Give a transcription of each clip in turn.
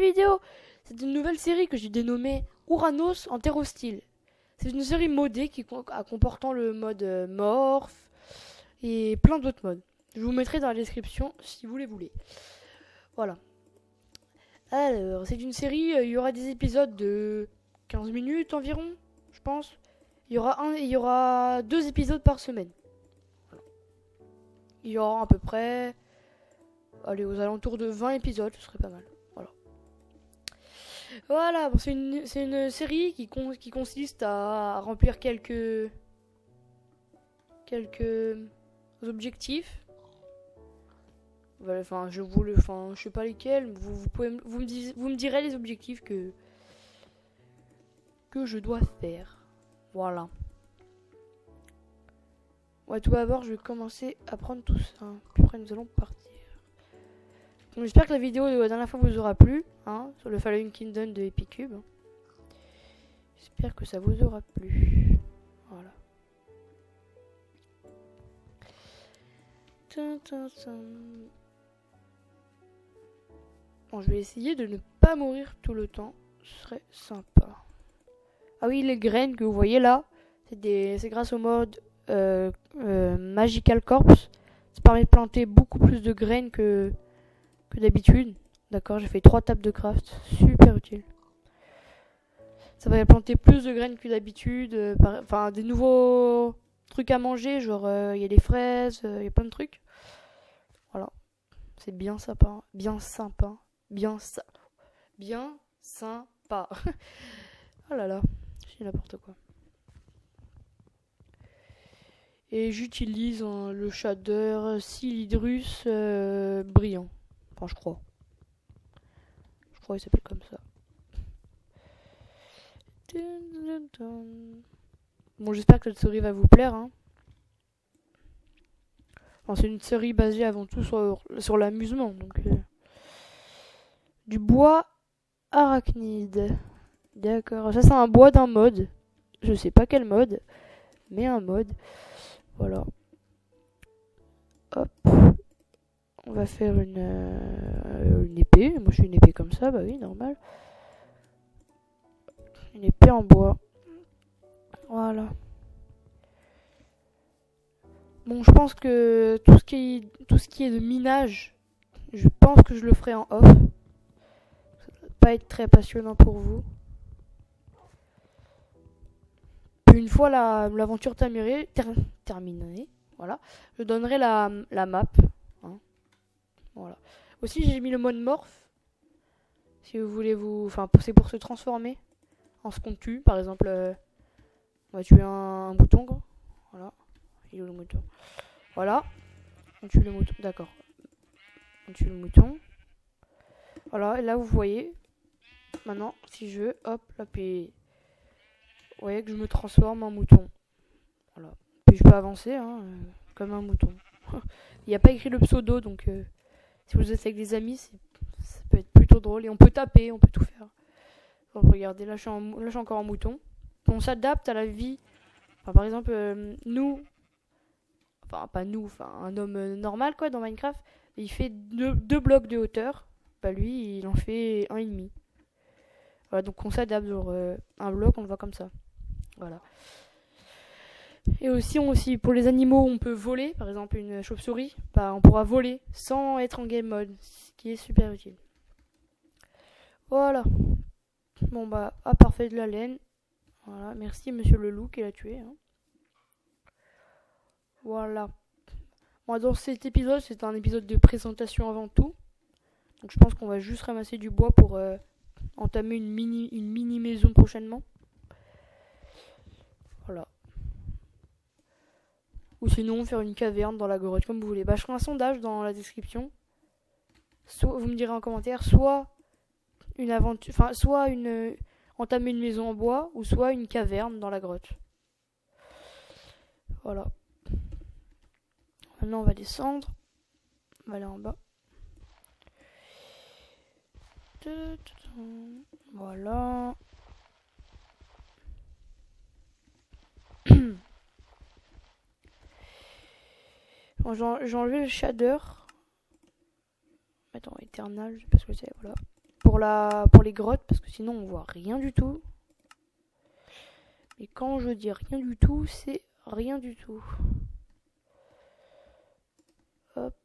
vidéo. C'est une nouvelle série que j'ai dénommée Uranus en terre hostile. C'est une série modée comportant le mode morph et plein d'autres modes. Je vous mettrai dans la description si vous les voulez. Voilà. Alors, c'est une série, il y aura des épisodes de 15 minutes environ, je pense. Il y aura 2 épisodes par semaine. Voilà. Il y aura à peu près, allez, aux alentours de 20 épisodes, ce serait pas mal. Voilà, bon, c'est une série qui consiste à remplir quelques objectifs. Voilà, enfin, je sais pas lesquels. Vous me direz les objectifs que je dois faire. Voilà. Ouais, tout d'abord, je vais commencer à prendre tout ça. Puis après, nous allons partir. Donc, j'espère que la vidéo de la dernière fois vous aura plu, hein, sur le Fallen Kingdom de Epicube. J'espère que ça vous aura plu. Voilà. Bon, je vais essayer de ne pas mourir tout le temps. Ce serait sympa. Ah oui, les graines que vous voyez là, c'est grâce au mode Magical Corpse. Ça permet de planter beaucoup plus de graines que d'habitude. D'accord, j'ai fait 3 tables de craft. Super utile. Ça va planter plus de graines que d'habitude. Enfin, des nouveaux trucs à manger. Genre, il y a des fraises, il y a plein de trucs. Voilà. C'est bien sympa. Bien sympa. Bien sympa. Oh là là. C'est n'importe quoi. Et j'utilise le shader Silidrus brillant. Enfin, je crois qu'il s'appelle comme ça. Bon, j'espère que cette série va vous plaire. Hein. Enfin, c'est une série basée avant tout sur l'amusement. Donc, du bois arachnide. D'accord. Ça, c'est un bois d'un mode. Je sais pas quel mode, mais un mode. Voilà. Hop. On va faire une épée. Moi, je suis une épée comme ça. Bah oui, normal. Une épée en bois. Voilà. Bon, je pense que tout ce qui est de minage, je pense que je le ferai en off. Ça va pas être très passionnant pour vous. Puis une fois l'aventure terminée, voilà, je donnerai la map. Hein. Voilà. Aussi, j'ai mis le mode morph. Si vous voulez enfin, c'est pour se transformer en ce qu'on tue. Par exemple, on va tuer un mouton. Quoi. Voilà. Il est où le mouton? Voilà. On tue le mouton. D'accord. On tue le mouton. Voilà. Et là, vous voyez. Maintenant, si je veux, hop, là, puis vous voyez que je me transforme en mouton. Voilà. Puis je peux avancer, hein, comme un mouton. Il n'y a pas écrit le pseudo, donc si vous êtes avec des amis, ça peut être plutôt drôle. Et on peut taper, on peut tout faire. Donc, regardez, là je suis encore en mouton. On s'adapte à la vie. Enfin, par exemple, nous, enfin pas nous, enfin un homme normal quoi dans Minecraft, il fait 2 blocs de hauteur. Bah lui, il en fait 1,5. Voilà, donc on s'adapte. Genre un bloc, on le voit comme ça. Voilà. Et aussi pour les animaux, on peut voler. Par exemple, une chauve-souris, bah, on pourra voler sans être en game mode, ce qui est super utile. Voilà. Bon bah, parfait, de la laine. Voilà, merci monsieur le loup qui l'a tué. Hein. Voilà. Bon, dans cet épisode, c'est un épisode de présentation avant tout. Donc je pense qu'on va juste ramasser du bois pour entamer une mini maison prochainement. Voilà. Ou sinon faire une caverne dans la grotte, comme vous voulez. Bah, je ferai un sondage dans la description. Soit vous me direz en commentaire, soit une aventure, enfin soit entamer une maison en bois, ou soit une caverne dans la grotte. Voilà. Maintenant on va descendre. On va aller en bas. Voilà. Bon, j'ai enlevé le shader. Attends, Eternal, je sais pas ce que c'est, voilà. Pour pour les grottes, parce que sinon on voit rien du tout. Et quand je dis rien du tout, c'est rien du tout. Hop.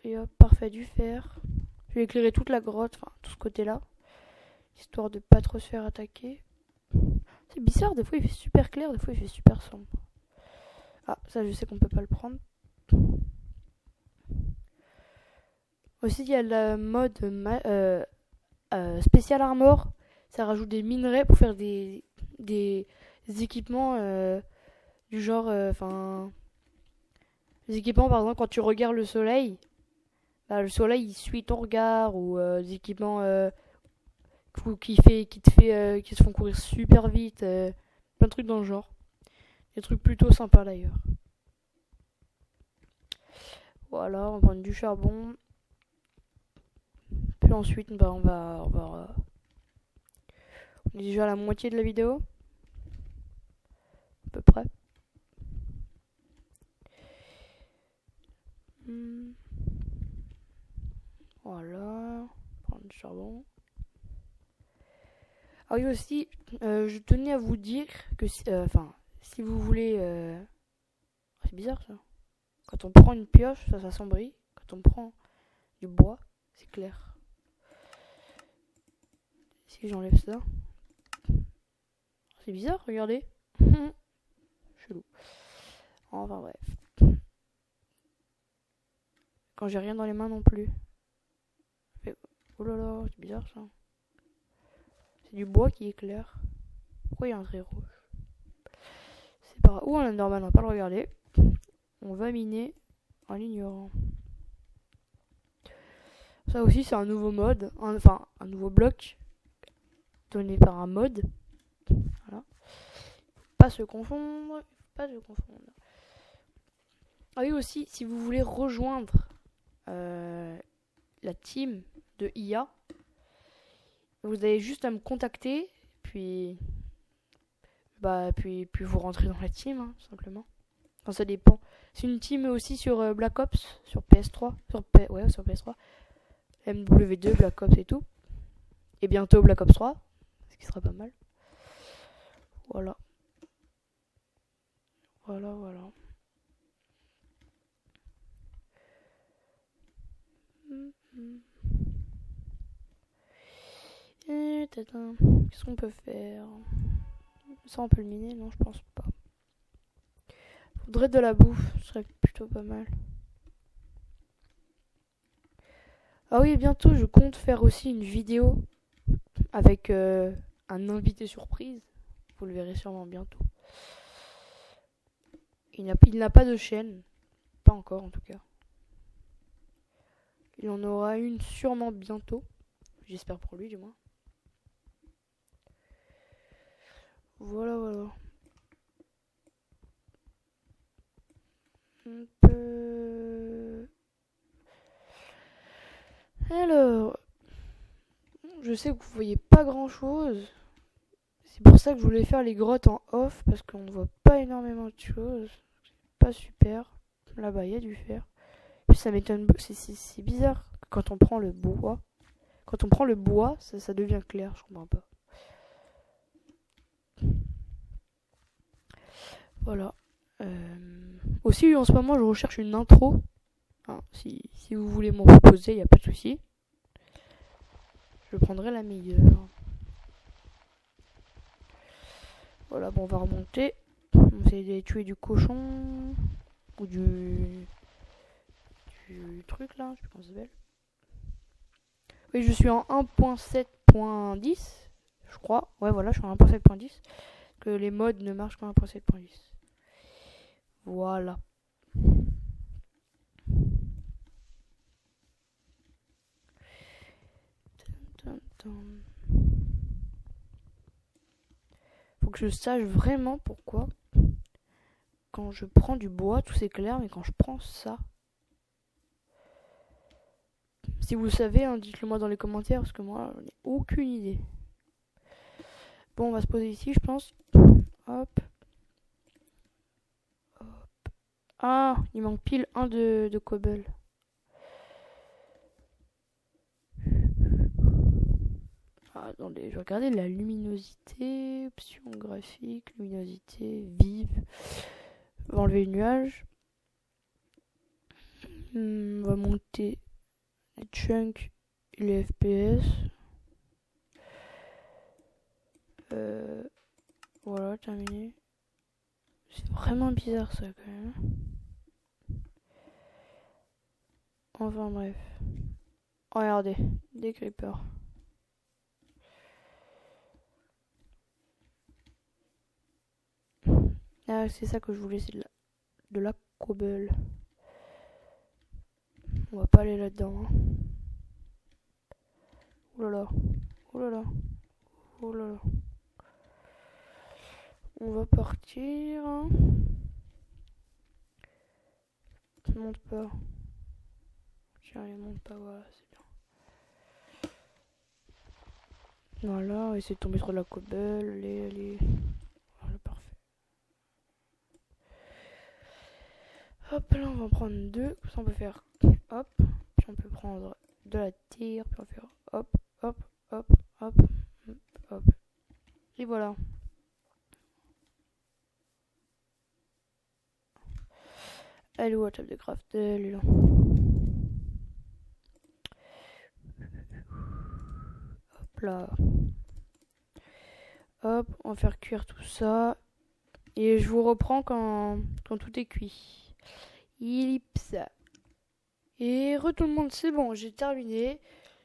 Et hop, parfait, du fer. Je vais éclairer toute la grotte, enfin tout ce côté-là. Histoire de pas trop se faire attaquer. C'est bizarre, des fois il fait super clair, des fois il fait super sombre. Ah, ça je sais qu'on peut pas le prendre. Aussi il y a le mode spécial armor. Ça rajoute des minerais pour faire des équipements du genre... des équipements par exemple quand tu regardes le soleil. Bah, le soleil il suit ton regard. Ou des équipements qui te font courir super vite. Plein de trucs dans le genre. Des trucs plutôt sympas d'ailleurs. Voilà, on va prendre du charbon. Puis ensuite, bah, on est déjà à la moitié de la vidéo. À peu près. Voilà. Prendre du charbon. Ah oui aussi, je tenais à vous dire que si vous voulez... c'est bizarre ça. Quand on prend une pioche, ça s'assombrit. Quand on prend du bois, c'est clair. Si j'enlève ça... C'est bizarre, regardez. Chelou. Enfin bref. Quand j'ai rien dans les mains non plus. Oh là là, c'est bizarre ça. C'est du bois qui éclaire. Pourquoi il y a un trait rouge? C'est pas grave. Ou un Enderman, on va pas le regarder. On va miner en l'ignorant. Ça aussi c'est un nouveau mode. Enfin, un nouveau bloc. Donné par un mode. Voilà. Pas se confondre. Pas se confondre. Ah oui aussi, si vous voulez rejoindre la team de IA, vous avez juste à me contacter, puis vous rentrez dans la team, hein, tout simplement. Enfin, ça dépend. C'est une team aussi sur Black Ops, sur PS3, sur PS3, MW2, Black Ops et tout. Et bientôt Black Ops 3, ce qui sera pas mal. Voilà. Voilà. Qu'est-ce qu'on peut faire? Ça on peut le miner? Non, je pense pas. Faudrait de la bouffe, ce serait plutôt pas mal. Ah oui, bientôt je compte faire aussi une vidéo avec un invité surprise. Vous le verrez sûrement bientôt. Il n'a pas de chaîne. Pas encore en tout cas. Il en aura une sûrement bientôt. J'espère pour lui du moins. Voilà. Alors, je sais que vous voyez pas grand chose. C'est pour ça que je voulais faire les grottes en off parce qu'on ne voit pas énormément de choses. C'est pas super. Là-bas, il y a du fer. Puis ça m'étonne. C'est bizarre quand on prend le bois. Quand on prend le bois, ça devient clair. Je comprends pas. Voilà. Aussi, en ce moment, je recherche une intro. Hein, si vous voulez m'en proposer, il n'y a pas de souci. Je prendrai la meilleure. Voilà, bon, on va remonter. On va essayer de tuer du cochon. Ou du truc là, je sais pas comment ça s'appelle. Oui, je suis en 1.7.10. Je crois. Ouais, voilà, je suis en 1.7.10. Que les mods ne marchent qu'en 1.7.10. Voilà. Faut que je sache vraiment pourquoi quand je prends du bois tout s'éclaire, mais quand je prends ça, si vous le savez, hein, dites-le moi dans les commentaires parce que moi j'en ai aucune idée. Bon, on va se poser ici, je pense. Hop. Ah, il manque pile un de cobble. Attendez, je vais regarder la luminosité, option graphique, luminosité, vive. On va enlever les nuages. On va monter les chunks et les FPS. Voilà, terminé. C'est vraiment bizarre ça quand même. Enfin bref. Regardez, des creepers. Ah, c'est ça que je voulais, c'est de la cobble. On va pas aller là-dedans. Hein. Oh là là, oh là là, oh là là. On va partir. Hein. Ça monte pas. Tiens, il monte pas, voilà, c'est bien. Voilà, on va essayer de tomber sur de la cobble. Allez. Voilà, parfait. Hop, là, on va en prendre deux. Comme ça, on peut faire hop. Puis on peut prendre de la terre. Puis on va faire hop, hop, hop, hop, hop. Et voilà. Elle est où la table de craft? Elle est là. Hop là. Hop, on va faire cuire tout ça. Et je vous reprends quand tout est cuit. Ellipse. Et tout le monde, c'est bon, j'ai terminé.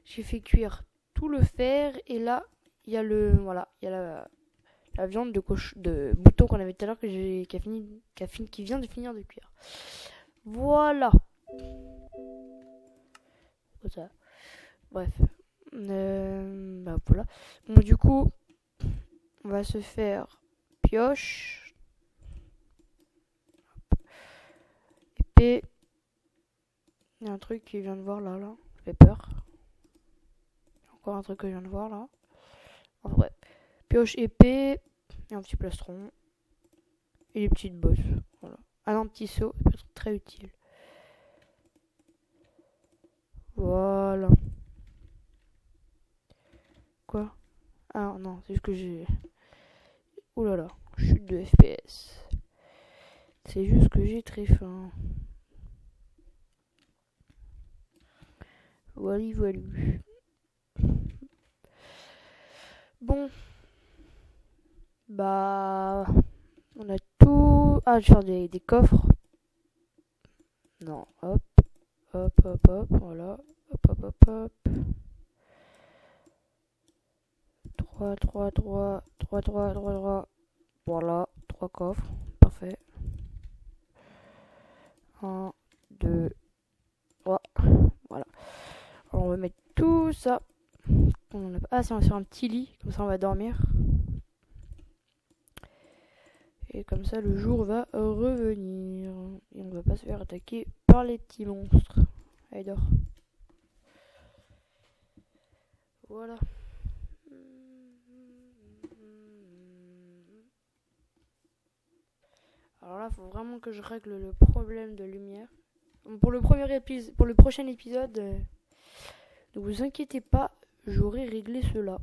J'ai fait cuire tout le fer. Et là, il y a la viande de bouton qu'on avait tout à l'heure qui vient de finir de cuire. Voilà. Ça. Bref. Voilà. Bon, du coup, on va se faire pioche. Épée. Il y a un truc qui vient de voir là. Ça fait peur. Encore un truc que je viens de voir là. En vrai. Pioche, épée. Et un petit plastron. Et les petites bosses. Voilà. Un petit seau. Ça peut être très utile. Voilà. Quoi? Ah non, c'est juste que j'ai... Ouh là là, chute de FPS. C'est juste que j'ai très faim. Voilà. Bon. Bah... On a tout... Ah, je vais faire des coffres. Non, hop. Hop, voilà. Hop. 3. Voilà, 3 coffres. Parfait. 1, 2, 3. Voilà. Alors on va mettre tout ça. Ah, si on va faire un petit lit. Comme ça, on va dormir. Et comme ça, le jour va revenir. Et on va pas se faire attaquer par les petits monstres. Allez, dors. Voilà. Alors là, il faut vraiment que je règle le problème de lumière. Pour le prochain épisode, ne vous inquiétez pas, j'aurai réglé cela.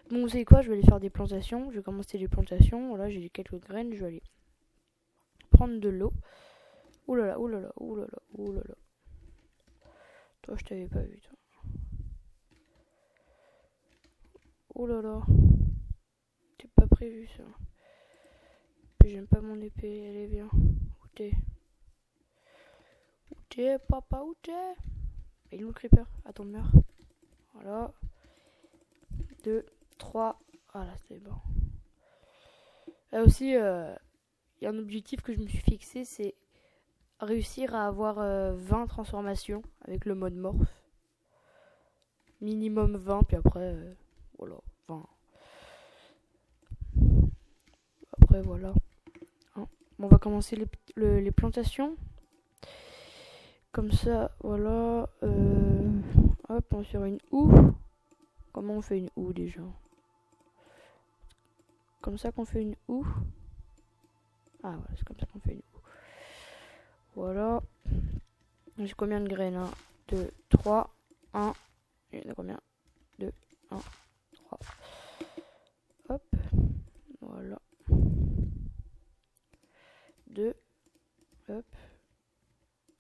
Bon, vous savez quoi, je vais aller faire des plantations. Je vais commencer les plantations. Voilà, j'ai quelques graines, je vais aller prendre de l'eau. Ouh là là. Toi, je t'avais pas vu, toi. Ouh là là. C'est pas prévu, ça. Puis j'aime pas mon épée, elle est bien. Où t'es, papa, où t'es? Il est où le creeper? Attends, meurs. Voilà. 2, 3. Voilà, c'est bon. Là aussi, il y a un objectif que je me suis fixé, c'est réussir à avoir 20 transformations avec le mode morph. Minimum 20, puis après, voilà, 20. Après, voilà. Hein. Bon, on va commencer les plantations. Comme ça, voilà. Hop, on va faire une houe. Comment on fait une houe déjà? Comme ça qu'on fait une houe. Ah voilà, c'est comme ça qu'on fait une houe. Voilà. J'ai combien de graines? 1, 2, 3, 1. Il y en a combien? 2, 1, 3. 2. Hop.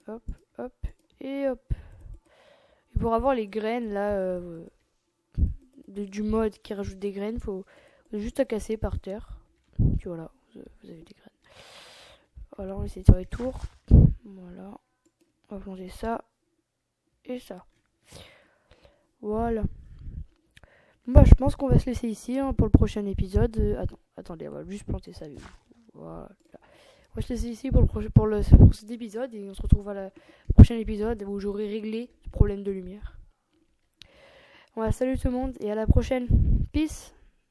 Hop, hop, et hop. Et pour avoir les graines là du mode qui rajoute des graines, faut juste à casser par terre. Puis voilà, vous avez des graines. Voilà, on essaie de faire les tours. Voilà. On va planter ça et ça. Voilà. Bah, je pense qu'on va se laisser ici pour le prochain épisode. Attendez, on va juste planter ça. Voilà. On va se laisser ici pour cet épisode et on se retrouve à la prochain épisode où j'aurai réglé ce problème de lumière. Voilà, salut tout le monde et à la prochaine. Peace.